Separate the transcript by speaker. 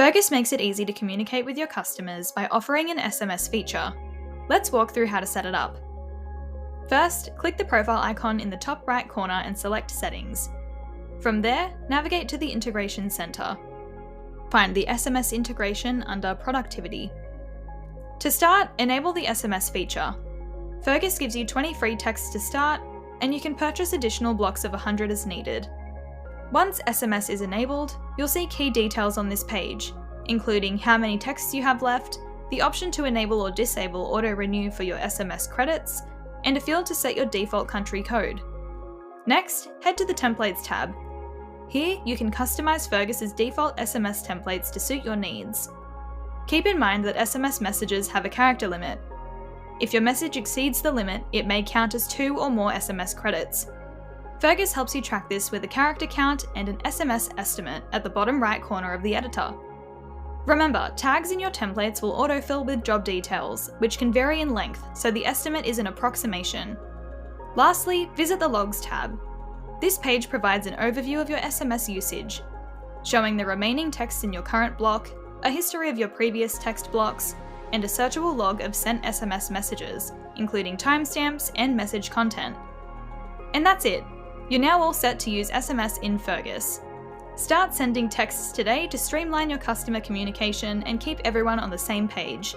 Speaker 1: Fergus makes it easy to communicate with your customers by offering an SMS feature. Let's walk through how to set it up. First, click the profile icon in the top right corner and select Settings. From there, navigate to the Integration Center. Find the SMS integration under Productivity. To start, enable the SMS feature. Fergus gives you 20 free texts to start, and you can purchase additional blocks of 100 as needed. Once SMS is enabled, you'll see key details on this page, including how many texts you have left, the option to enable or disable auto-renew for your SMS credits, and a field to set your default country code. Next, head to the Templates tab. Here, you can customize Fergus's default SMS templates to suit your needs. Keep in mind that SMS messages have a character limit. If your message exceeds the limit, it may count as 2 or more SMS credits. Fergus helps you track this with a character count and an SMS estimate at the bottom right corner of the editor. Remember, tags in your templates will autofill with job details, which can vary in length, so the estimate is an approximation. Lastly, visit the Logs tab. This page provides an overview of your SMS usage, showing the remaining texts in your current block, a history of your previous text blocks, and a searchable log of sent SMS messages, including timestamps and message content. And that's it! You're now all set to use SMS in Fergus. Start sending texts today to streamline your customer communication and keep everyone on the same page.